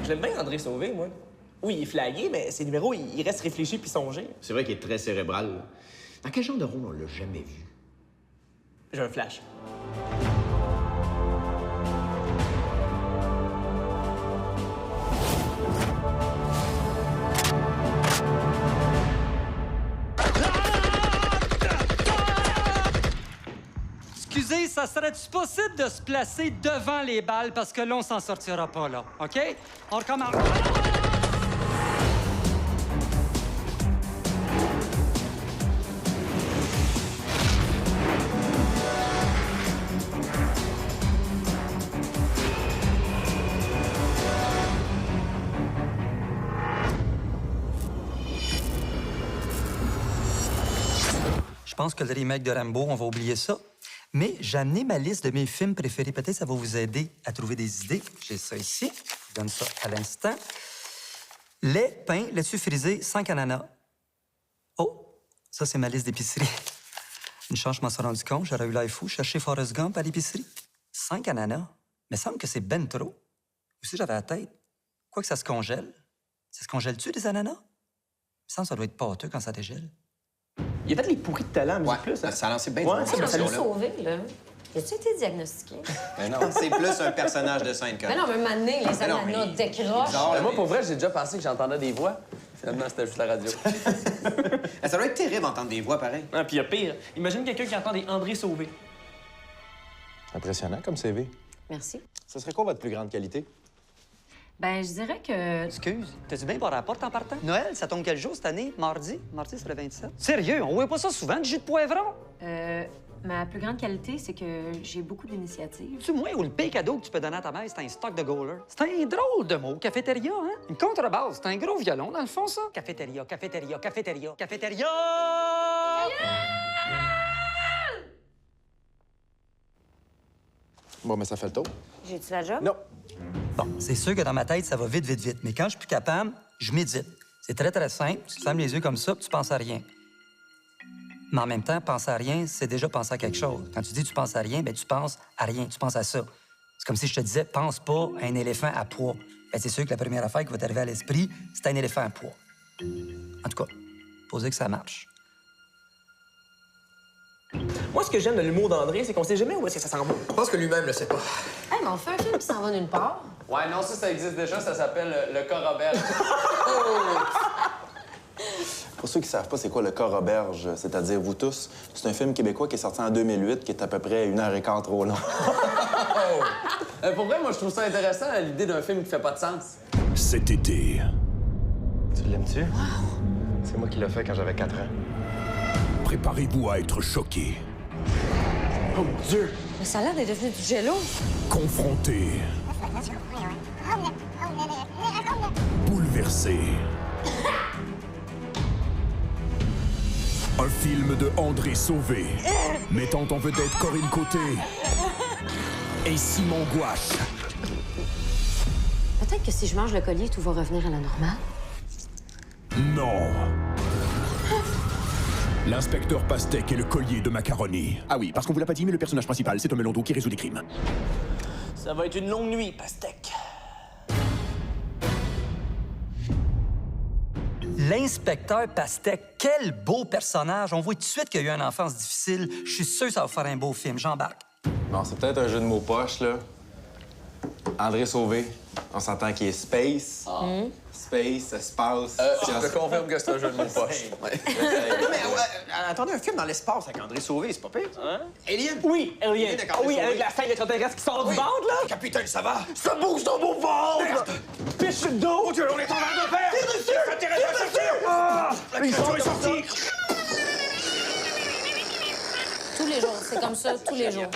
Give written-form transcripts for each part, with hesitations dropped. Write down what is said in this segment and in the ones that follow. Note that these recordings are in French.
Je l'aime bien, André Sauvé, moi. Oui, il est flagué, mais ses numéros, il reste réfléchi puis songé. C'est vrai qu'il est très cérébral. Dans quel genre de rôle on l'a jamais vu? J'ai un flash. Excusez, ça serait-tu possible de se placer devant les balles parce que là, on s'en sortira pas, là. OK? On recommence. Je pense que le remake de Rambo, on va oublier ça. Mais j'ai amené ma liste de mes films préférés. Peut-être ça va vous aider à trouver des idées. J'ai ça ici. Je donne ça à l'instant. Lait, pain, laitue frisée, 5 ananas. Oh, ça, c'est ma liste d'épicerie. Une chance, je m'en suis rendu compte. J'aurais eu l'air fou. Chercher Forrest Gump à l'épicerie. 5 ananas. Mais semble que c'est ben trop. Aussi, j'avais la tête. Quoi que ça se congèle. Ça se congèle-tu, des ananas? Il me semble que ça doit être pâteux quand ça dégèle. Il a fait les pourris de talent à Musique Plus, hein? Ça a lancé bien Ouais, du ça monde, me cette fait émission-là. Sauvé, là. As-tu été diagnostiqué? Mais non, c'est plus un personnage de scène que... Mais non, mais maintenant, les Mais non, ananas mais- décrochent. bizarre, Moi, pour vrai, j'ai déjà pensé que j'entendais des voix. Finalement, c'était juste la radio. Ça doit être terrible d'entendre des voix pareilles. Ah, puis il y a pire. Imagine quelqu'un qui entend des André Sauvé. Impressionnant comme CV. Merci. Ce serait quoi votre plus grande qualité? Ben, je dirais que... Excuse, t'as-tu bien barré la porte en partant? Noël, ça tombe quel jour cette année? Mardi? Mardi, c'est le 27. Sérieux, on voit pas ça souvent, du jus de poivron? Ma plus grande qualité, c'est que j'ai beaucoup d'initiatives. Tu moi ou le pire cadeau que tu peux donner à ta mère, c'est un stock de Goaler. C'est un drôle de mot, cafétéria, hein? Une contrebasse, c'est un gros violon, dans le fond, ça. Cafétéria, cafétéria, cafétéria, cafétéria! Bon, mais ça fait le tour. J'ai-tu la job? Non. Bon, c'est sûr que dans ma tête, ça va vite, vite, vite. Mais quand je suis plus capable, je médite. C'est très, très simple. Tu fermes les yeux comme ça, puis tu penses à rien. Mais en même temps, penser à rien, c'est déjà penser à quelque chose. Quand tu dis tu penses à rien, bien, tu penses à rien, tu penses à ça. C'est comme si je te disais, pense pas à un éléphant à poids. Ben, c'est sûr que la première affaire qui va t'arriver à l'esprit, c'est un éléphant à poids. En tout cas, posez que ça marche. Moi, ce que j'aime de l'humour d'André, c'est qu'on sait jamais où est-ce que ça s'en va. Je pense que lui-même le sait pas. Hey, mais on fait un film qui s'en va nulle part. Ouais, non, ça existe déjà, ça s'appelle le corps auberge. Pour ceux qui ne savent pas c'est quoi le corps auberge, c'est-à-dire vous tous, c'est un film québécois qui est sorti en 2008, qui est à peu près 1h15 trop long. Pour vrai, moi, je trouve ça intéressant, l'idée d'un film qui fait pas de sens. Cet été, Tu l'aimes-tu? Wow! C'est moi qui l'ai fait quand j'avais 4 ans. préparez-vous à être choqué, Oh mon Dieu! Le salade est devenu du jello. confronté, bouleversé. Un film de André Sauvé, mettant en vedette Corinne Côté et Simon Gouache. Peut-être que si je mange le collier, tout va revenir à la normale. Non. L'inspecteur Pastèque et le collier de macaroni. Ah oui, parce qu'on vous l'a pas dit, mais le personnage principal, c'est un melon d'eau qui résout des crimes. Ça va être une longue nuit, Pastèque. L'inspecteur Pastèque, quel beau personnage! On voit tout de suite qu'il y a eu une enfance difficile. Je suis sûr que ça va faire un beau film. J'embarque. Bon, c'est peut-être un jeu de mots poche, là. André Sauvé, on s'entend qu'il est space. Space, espace. Je te confirme que c'est un jeu de mots poche. Non, mais attendez, un film dans l'espace avec André Sauvé, c'est pas pire, ça? Hein? Alien? Oui, Alien. Alien avec André Oui, Sauvé. avec la scène extraterrestre qui sort du Oui. ventre, là! Capitaine, ça va? Ça bouge dans mon ventre! Piche sur le dos! Mon Dieu, on est en train de faire! La créature est sortie! Tous les jours, c'est comme ça, tous les jours.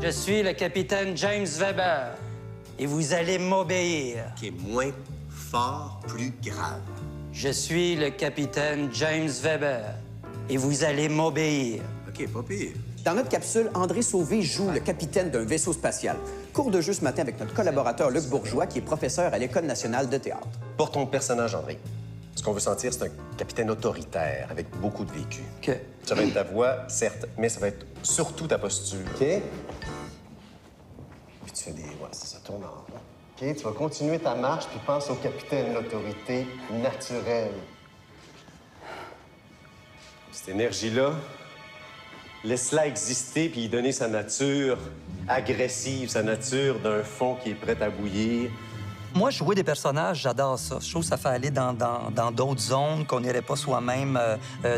Je suis le capitaine James Weber et vous allez m'obéir. Qui est moins fort, plus grave. Je suis le capitaine James Weber et vous allez m'obéir. OK, pas pire. Dans notre capsule, André Sauvé joue le capitaine d'un vaisseau spatial. Cours de jeu ce matin avec notre collaborateur Luc Bourgeois, qui est professeur à l'École nationale de théâtre. Pour ton personnage, André, ce qu'on veut sentir, c'est un capitaine autoritaire avec beaucoup de vécu. OK. Ça va être ta voix, certes, mais ça va être surtout ta posture. OK? tu fais des... Ouais, c'est ça, tourne en rond. OK, tu vas continuer ta marche, puis pense au capitaine, l'autorité naturelle. Cette énergie-là, laisse-la exister, puis y donner sa nature agressive, sa nature d'un fond qui est prêt à bouillir. Moi, jouer des personnages, j'adore ça. Je trouve que ça fait aller dans d'autres zones qu'on n'irait pas soi-même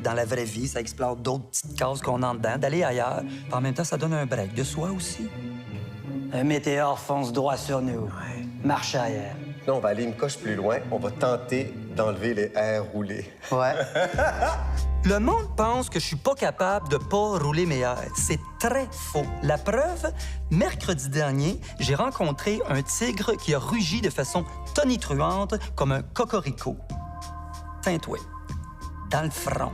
dans la vraie vie. Ça explore d'autres petites cases qu'on a dedans, d'aller ailleurs. Puis en même temps, ça donne un break de soi aussi. Un météore fonce droit sur nous. Marche arrière. Là, on va aller une coche plus loin. On va tenter d'enlever les airs roulés. Ouais. Le monde pense que je suis pas capable de pas rouler mes airs. C'est très faux. La preuve, mercredi dernier, j'ai rencontré un tigre qui a rugi de façon tonitruante comme un cocorico. Teintoué. Dans le front.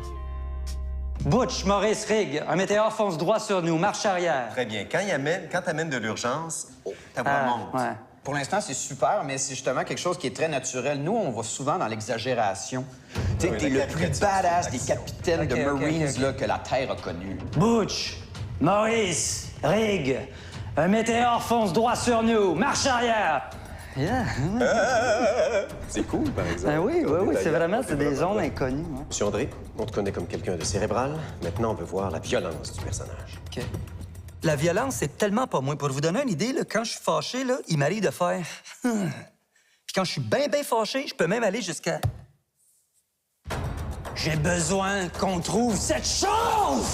Butch, Maurice, Rig, un météore fonce droit sur nous. Marche arrière. Très bien. Quand t'amènes de l'urgence, ta voix monte. Ouais. Pour l'instant, c'est super, mais c'est justement quelque chose qui est très naturel. Nous, on va souvent dans l'exagération. Tu sais, Oui, t'es la le plus caricature, badass c'est des l'action. capitaines de Marines là, que la Terre a connu. Butch, Maurice, Rig, un météore fonce droit sur nous. Marche arrière. Yeah. C'est cool, par exemple. Ben oui, c'est vraiment, c'est des zones inconnues. Hein. Monsieur André, on te connaît comme quelqu'un de cérébral. Maintenant, on veut voir la violence du personnage. OK. La violence, c'est tellement pas moi. Pour vous donner une idée, là, quand je suis fâché, là, il m'arrive de faire... Puis quand je suis bien fâché, je peux même aller jusqu'à... J'ai besoin qu'on trouve cette chose!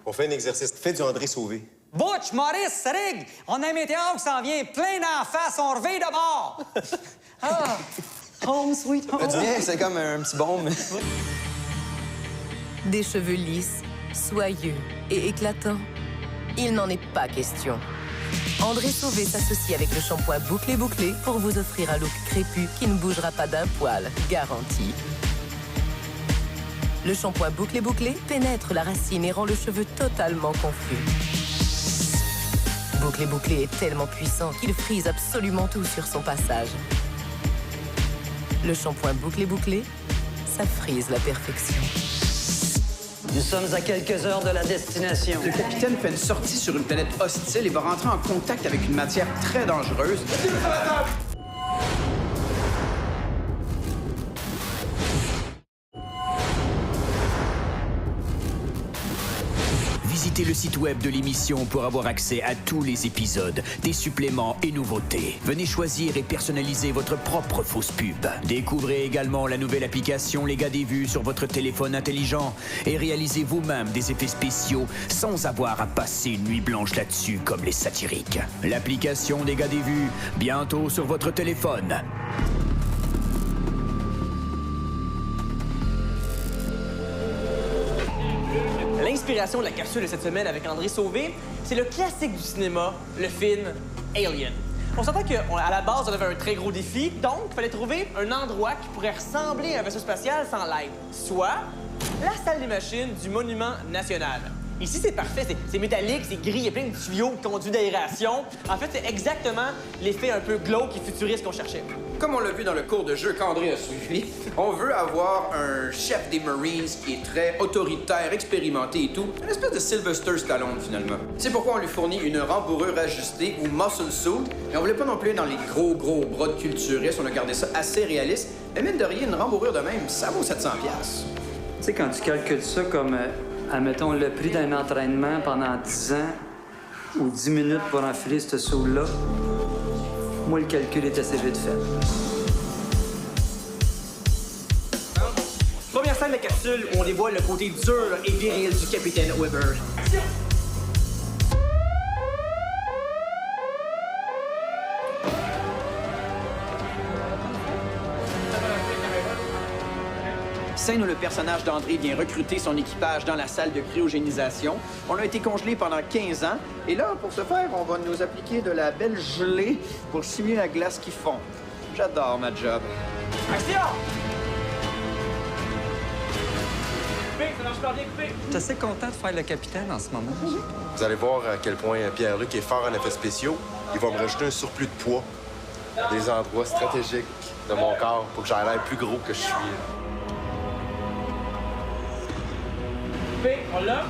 On fait un exercice. Fais du André Sauvé. Butch, Maurice, Rig, on a un météore qui s'en vient plein d'en face, on revient de bord! Ah! Home, sweet home! Ça dit bien, c'est comme un petit baume. Des cheveux lisses, soyeux et éclatants. Il n'en est pas question. André Sauvé s'associe avec le shampoing Bouclé Bouclé pour vous offrir un look crépu qui ne bougera pas d'un poil, garanti. Le shampoing Bouclé Bouclé pénètre la racine et rend le cheveu totalement confus. Bouclé Bouclé est tellement puissant qu'il frise absolument tout sur son passage. Le shampoing Bouclé Bouclé, ça frise la perfection. Nous sommes à quelques heures de la destination. Le capitaine fait une sortie sur une planète hostile et va rentrer en contact avec une matière très dangereuse. Visitez le site web de l'émission pour avoir accès à tous les épisodes, des suppléments et nouveautés. Venez choisir et personnaliser votre propre fausse pub. Découvrez également la nouvelle application Les Gars des Vues sur votre téléphone intelligent et réalisez vous-même des effets spéciaux sans avoir à passer une nuit blanche là-dessus comme les satiriques. L'application des Gars des Vues, bientôt sur votre téléphone. L'inspiration de la capsule de cette semaine avec André Sauvé, c'est le classique du cinéma, le film Alien. On s'entend qu'à la base, on avait un très gros défi, donc il fallait trouver un endroit qui pourrait ressembler à un vaisseau spatial sans l'être, soit la salle des machines du Monument National. Ici, c'est parfait, c'est métallique, c'est gris, il y a plein de tuyaux, de conduits d'aération. En fait, c'est exactement l'effet un peu glauque et futuriste qu'on cherchait. Comme on l'a vu dans le cours de jeu qu'André a suivi, on veut avoir un chef des Marines qui est très autoritaire, expérimenté et tout. Une espèce de Sylvester Stallone, finalement. C'est pourquoi on lui fournit une rembourrure ajustée ou muscle suit. Et on voulait pas non plus dans les gros bras de culturistes. On a gardé ça assez réaliste. Mais mine de rien, une rembourrure de même, ça vaut 700$. Tu sais, quand tu calcules ça comme, admettons, le prix d'un entraînement pendant 10 ans ou 10 minutes pour enfiler ce saut-là, moi, le calcul est assez vite fait. Première scène de la capsule où on dévoile le côté dur et viril du capitaine Weber. Scène où le personnage d'André vient recruter son équipage dans la salle de cryogénisation. On a été congelés pendant 15 ans. Et là, pour ce faire, on va nous appliquer de la belle gelée pour simuler la glace qui fond. J'adore ma job. Action! Coupé, ça marche super bien coupé. Je suis assez content de faire le capitaine en ce moment. Vous allez voir à quel point Pierre-Luc est fort en effets spéciaux. Il va me rajouter un surplus de poids. Des endroits stratégiques de mon corps pour que j'aie l'air plus gros que je suis. Coupé, on l'a.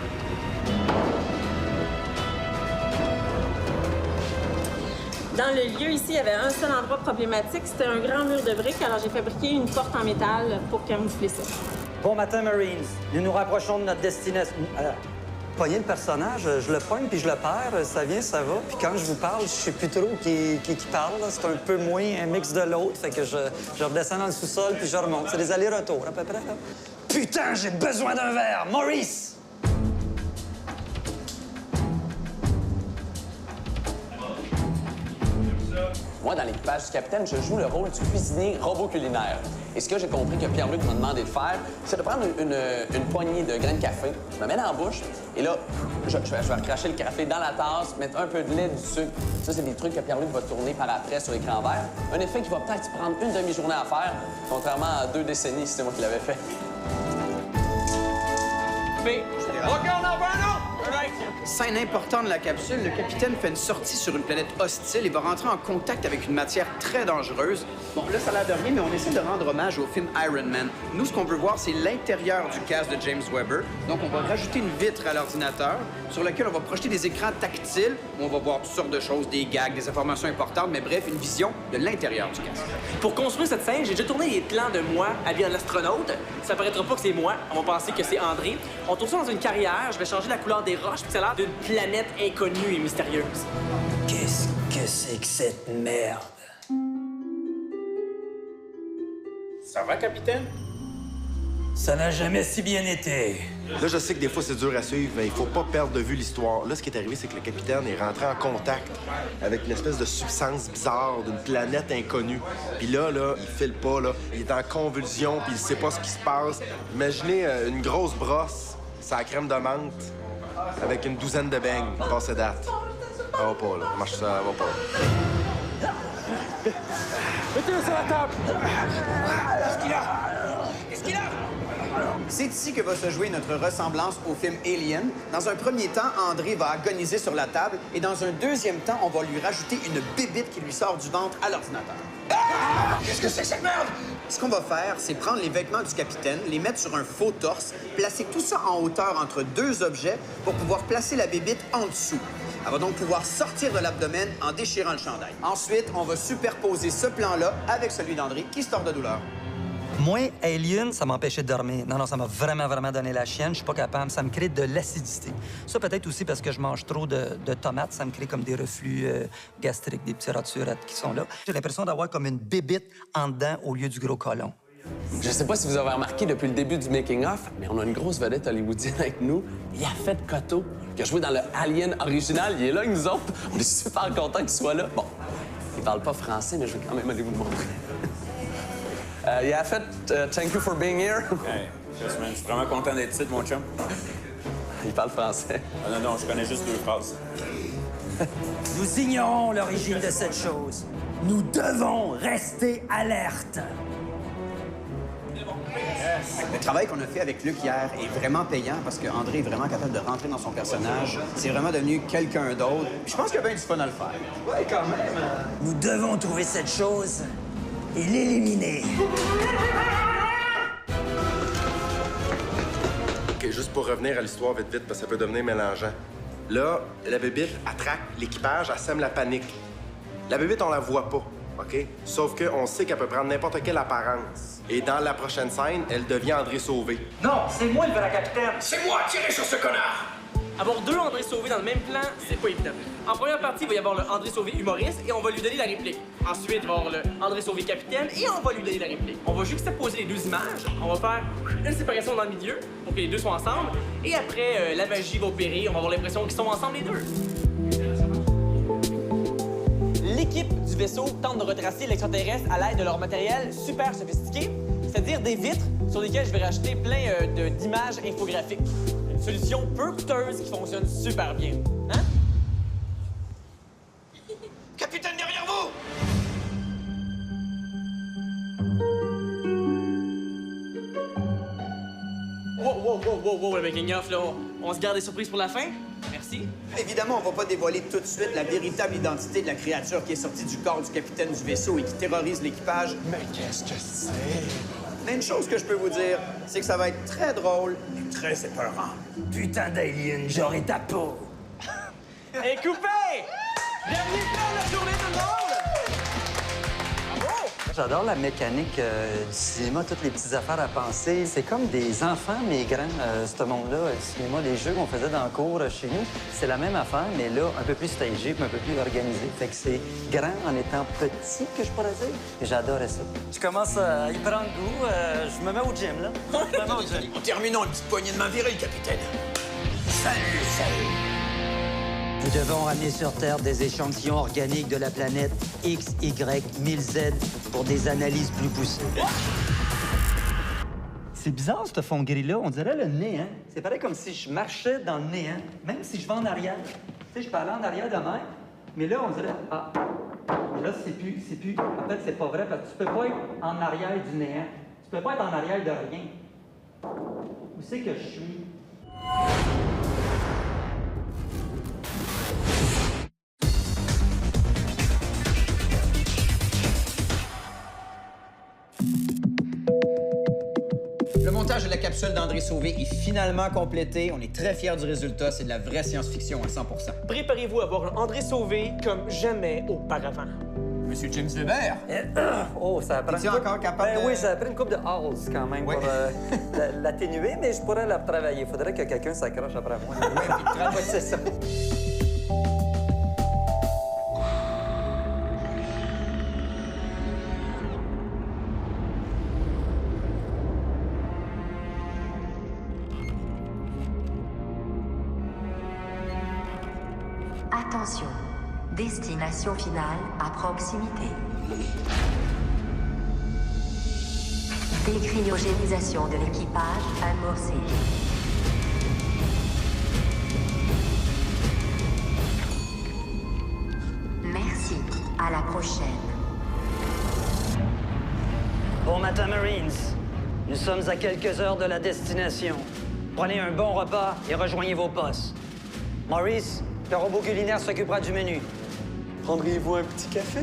Dans le lieu ici, il y avait un seul endroit problématique, c'était un grand mur de briques, alors j'ai fabriqué une porte en métal pour camoufler ça. Bon matin, Marines. Nous nous rapprochons de notre destination. Pogner le personnage, je le pogne puis je le perds, ça vient, ça va. Puis quand je vous parle, je sais plus trop qui parle. C'est un peu moins un mix de l'autre, fait que je redescends dans le sous-sol puis je remonte. C'est des allers-retours, à peu près, là. Putain, j'ai besoin d'un verre! Maurice! Moi, dans l'équipage du capitaine, je joue le rôle du cuisinier robot culinaire. Et ce que j'ai compris que Pierre-Luc m'a demandé de faire, c'est de prendre une poignée de grains de café, je me mets dans la bouche, et là, je vais recracher le café dans la tasse, mettre un peu de lait, du sucre. Ça, c'est des trucs que Pierre-Luc va tourner par après sur écran vert. Un effet qui va peut-être prendre une demi-journée à faire, contrairement à 2 décennies si c'est moi qui l'avais fait. OK, on en veut un autre! Scène importante de la capsule, le capitaine fait une sortie sur une planète hostile et va rentrer en contact avec une matière très dangereuse. Bon, là, ça a l'air de rien, mais on essaie de rendre hommage au film Iron Man. Nous, ce qu'on veut voir, c'est l'intérieur du casque de James Webber. Donc, on va rajouter une vitre à l'ordinateur sur laquelle on va projeter des écrans tactiles où on va voir toutes sortes de choses, des gags, des informations importantes, mais bref, une vision de l'intérieur du casque. Pour construire cette scène, j'ai déjà tourné des plans de moi habillé en astronaute. Ça paraîtra pas que c'est moi, on va penser que c'est André. On tourne ça dans une carrière, je vais changer la couleur des roches, puis ça a l'air d'une planète inconnue et mystérieuse. Qu'est-ce que c'est que cette merde? Ça va, capitaine? Ça n'a jamais si bien été. Là, je sais que des fois, c'est dur à suivre, mais il faut pas perdre de vue l'histoire. Là, ce qui est arrivé, c'est que le capitaine est rentré en contact avec une espèce de substance bizarre d'une planète inconnue. Puis là, il file pas, là. Il est en convulsion, puis il sait pas ce qui se passe. Imaginez une grosse brosse, sa crème de menthe, avec une douzaine de beignes, passée date. Ça va pas, là. Marche ça, va pas. Mettez-le sur la table! Qu'est-ce qu'il a? Qu'est-ce qu'il a? C'est ici que va se jouer notre ressemblance au film Alien. Dans un premier temps, André va agoniser sur la table et dans un deuxième temps, on va lui rajouter une bébite qui lui sort du ventre à l'ordinateur. Qu'est-ce que c'est que cette merde? Ce qu'on va faire, c'est prendre les vêtements du capitaine, les mettre sur un faux torse, placer tout ça en hauteur entre 2 objets pour pouvoir placer la bébite en dessous. Elle va donc pouvoir sortir de l'abdomen en déchirant le chandail. Ensuite, on va superposer ce plan-là avec celui d'André qui se tord de douleur. Moi, Alien, ça m'empêchait de dormir. Non, ça m'a vraiment donné la chienne. Je suis pas capable. Ça me crée de l'acidité. Ça, peut-être aussi parce que je mange trop de tomates. Ça me crée comme des reflux gastriques, des petits raturettes qui sont là. J'ai l'impression d'avoir comme une bébite en dedans au lieu du gros côlon. Je sais pas si vous avez remarqué depuis le début du making-of, mais on a une grosse vedette hollywoodienne avec nous, Yaphet Kotto, qui a joué dans le Alien original. Il est là avec nous autres. On est super contents qu'il soit là. Bon, il parle pas français, mais je vais quand même aller vous le montrer. Yaphet, thank you for being here. Hey, je suis vraiment content d'être ici, mon chum. Il parle français. Ah non, je connais juste 2 phrases. Nous ignorons l'origine de cette chose. Nous devons rester alertes. Le travail qu'on a fait avec Luc hier est vraiment payant parce qu'André est vraiment capable de rentrer dans son personnage. C'est vraiment devenu quelqu'un d'autre. Je pense qu'il y a bien du fun à le faire. Ouais, quand même. Nous devons trouver cette chose et l'éliminer. OK, juste pour revenir à l'histoire vite, parce que ça peut devenir mélangeant. Là, la bébite attraque l'équipage, elle sème la panique. La bébite, on la voit pas, OK? Sauf qu'on sait qu'elle peut prendre n'importe quelle apparence. Et dans la prochaine scène, elle devient André Sauvé. Non, c'est moi le vrai capitaine. C'est moi, tirez sur ce connard! Avoir 2 André Sauvé dans le même plan, c'est pas évident. En première partie, il va y avoir le André Sauvé humoriste et on va lui donner la réplique. Ensuite, il va y avoir le André Sauvé capitaine et on va lui donner la réplique. On va juxtaposer les 2 images. On va faire une séparation dans le milieu pour que les 2 soient ensemble. Et après, la magie va opérer. On va avoir l'impression qu'ils sont ensemble les 2. L'équipe du vaisseau tente de retracer l'extraterrestre à l'aide de leur matériel super sophistiqué, c'est-à-dire des vitres sur lesquelles je vais rajouter plein d'images infographiques. Une solution peu coûteuse qui fonctionne super bien. Hein? Capitaine, derrière vous! Wow, le making-of, là. On se garde des surprises pour la fin? Merci. Évidemment, on va pas dévoiler tout de suite la véritable identité de la créature qui est sortie du corps du capitaine du vaisseau et qui terrorise l'équipage. Mais qu'est-ce que c'est? Mais une chose que je peux vous dire, c'est que ça va être très drôle et très épeurant. Putain d'alien, j'aurai ta peau. Et coupé! Dernier plan de la journée, tout le monde! J'adore la mécanique du cinéma, toutes les petites affaires à penser. C'est comme des enfants, mais grands, ce monde-là. Le cinéma, les jeux qu'on faisait dans le cours chez nous, c'est la même affaire, mais là, un peu plus stagé, un peu plus organisé. Fait que c'est grand en étant petit, que je pourrais dire. Et j'adorais ça. Je commence à y prendre goût. Je me mets au gym, là. Je me mets au gym. En terminant, une petite poignée de main virile, capitaine. Salut, salut. Nous devons ramener sur Terre des échantillons organiques de la planète X, Y, 1000Z pour des analyses plus poussées. C'est bizarre, ce fond gris-là. On dirait le néant. C'est pareil comme si je marchais dans le néant, même si je vais en arrière. Tu sais, je peux aller en arrière de même, mais là, on dirait... Ah, là, c'est plus... En fait, c'est pas vrai, parce que tu peux pas être en arrière du néant. Tu peux pas être en arrière de rien. Où c'est que je suis? Le montage de la capsule d'André Sauvé est finalement complété. On est très fiers du résultat. C'est de la vraie science-fiction à 100%. Préparez-vous à voir un André Sauvé comme jamais auparavant. Monsieur James Weber. Oh, ça prend... Es-tu encore capable de... Oui, ça a pris une couple de halls quand même pour l'atténuer, mais je pourrais la retravailler. Il faudrait que quelqu'un s'accroche après moi. Oui, c'est ça. Attention, destination finale à proximité. Décryogénisation de l'équipage amorcée. Merci, à la prochaine. Bon matin, Marines. Nous sommes à quelques heures de la destination. Prenez un bon repas et rejoignez vos postes. Maurice, le robot culinaire s'occupera du menu. Prendriez-vous un petit café?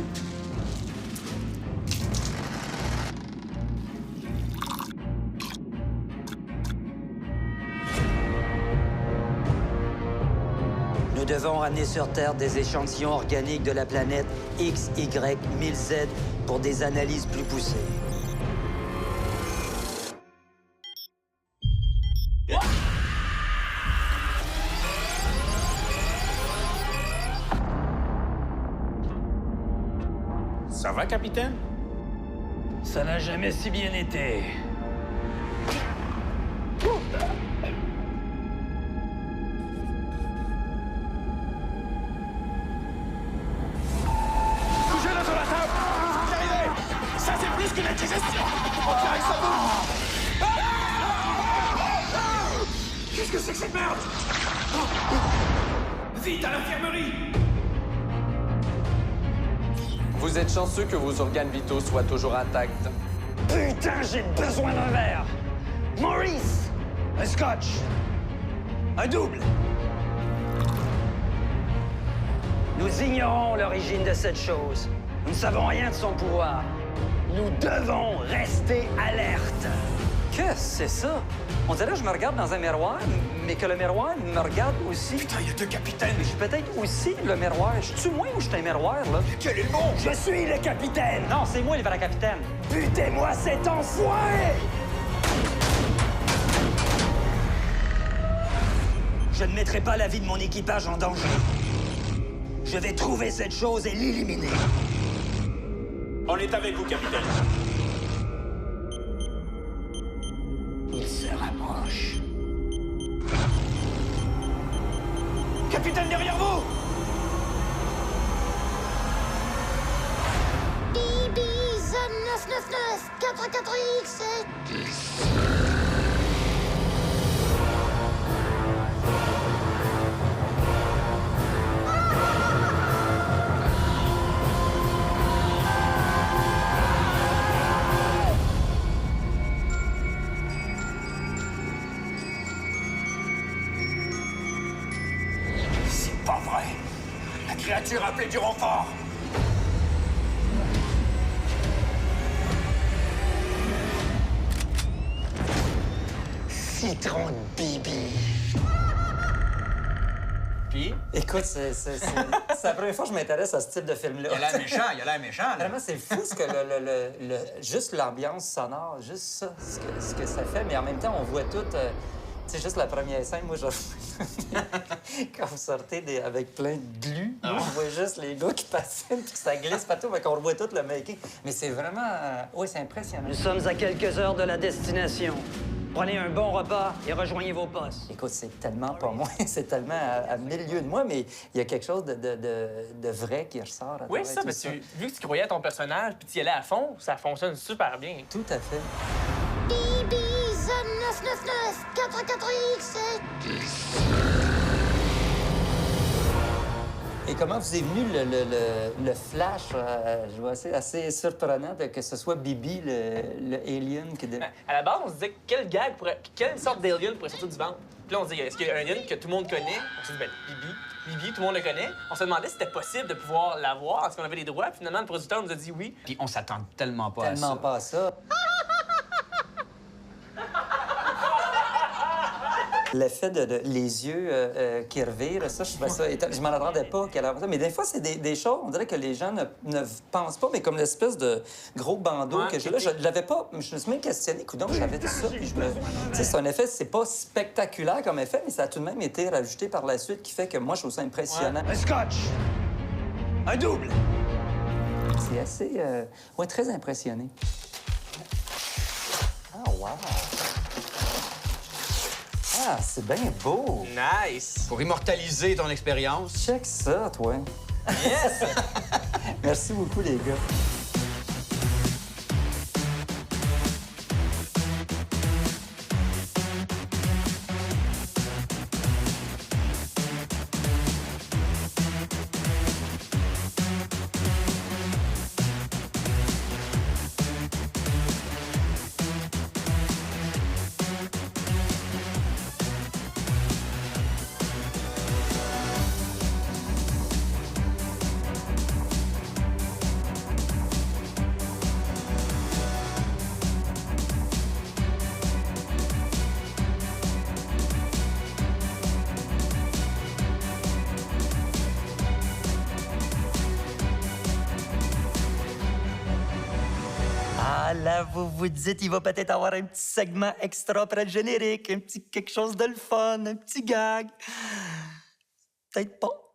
Nous devons ramener sur Terre des échantillons organiques de la planète X, Y, 1000Z pour des analyses plus poussées. Ça va, capitaine? Ça n'a jamais si bien été. Bougez-le sur la table! Vous y arrivez! Ça, c'est plus qu'une indigestion! On dirait que ça bouge! Qu'est-ce que c'est que cette merde? Vite, à l'infirmerie! Vous êtes chanceux que vos organes vitaux soient toujours intacts. Putain, j'ai besoin d'un verre! Maurice! Un scotch! Un double! Nous ignorons l'origine de cette chose. Nous ne savons rien de son pouvoir. Nous devons rester alertes. Qu'est-ce que c'est ça? On dirait que je me regarde dans un miroir, mais que le miroir me regarde aussi. Putain, il y a deux capitaines! Je suis peut-être aussi le miroir. Je suis moi ou je suis un miroir, là? Quel est le bon? Je suis le capitaine! Non, c'est moi le vrai capitaine. Butez-moi cet enfoiré! Je ne mettrai pas la vie de mon équipage en danger. Je vais trouver cette chose et l'éliminer. On est avec vous, capitaine. Il se rapproche. Capitaine, derrière vous! Ibiza 999 44X et 10. C'est pas vrai! La créature a appelé du renfort! citron de Bibi. Puis? Écoute, c'est la première fois que je m'intéresse à ce type de film-là. Il a l'air méchant, il a l'air méchant. Là. Vraiment, c'est fou ce que juste l'ambiance sonore, juste ça, ce que ça fait. Mais en même temps, on voit tout... tu sais, juste la première scène, moi, je... Quand vous sortez avec plein de glu, on voit juste les gars qui patinent, puis ça glisse partout, fait qu'on revoit tout le making. Mais c'est vraiment... oui, c'est impressionnant. Nous sommes à quelques heures de la destination. Prenez un bon repas et rejoignez vos postes. Écoute, c'est tellement pas moi, c'est tellement à mille lieues de moi, mais il y a quelque chose de vrai qui ressort. Oui, ça, mais vu que tu croyais à ton personnage puis tu y allais à fond, ça fonctionne super bien. Tout à fait. BB Zone 999 44X Et comment vous est venu le flash, je vois, assez surprenant que ce soit Bibi, le alien qui... À la base, on se disait quelle sorte d'alien pourrait sortir du ventre? Puis là, on se dit, est-ce qu'il y a un alien que tout le monde connaît? On s'est dit, ben, Bibi, tout le monde le connaît. On se demandait si c'était possible de pouvoir l'avoir, est-ce qu'on avait les droits? Puis finalement, le producteur nous a dit oui. Puis on s'attend tellement pas à ça. Tellement pas à ça. L'effet de les yeux qui revirent, ça, je trouvais ça... Je m'en attendais pas qu'elle avait ça. Mais des fois, c'est des choses, on dirait que les gens ne pensent pas, mais comme l'espèce de gros bandeau que j'ai là, je l'avais pas... Je me suis même questionné, coudonc, j'avais tout ça, puis je me... Tu sais, c'est un effet, c'est pas spectaculaire comme effet, mais ça a tout de même été rajouté par la suite, qui fait que moi, je trouve ça impressionnant. Un scotch! Un double! C'est assez... ouais, très impressionné. Ah, wow! Ah, c'est bien beau! Nice! Pour immortaliser ton expérience. Check ça, toi. Yes! Merci beaucoup, les gars. Ah là, vous vous dites, il va peut-être avoir un petit segment extra après le générique, un petit quelque chose de le fun, un petit gag. Peut-être pas.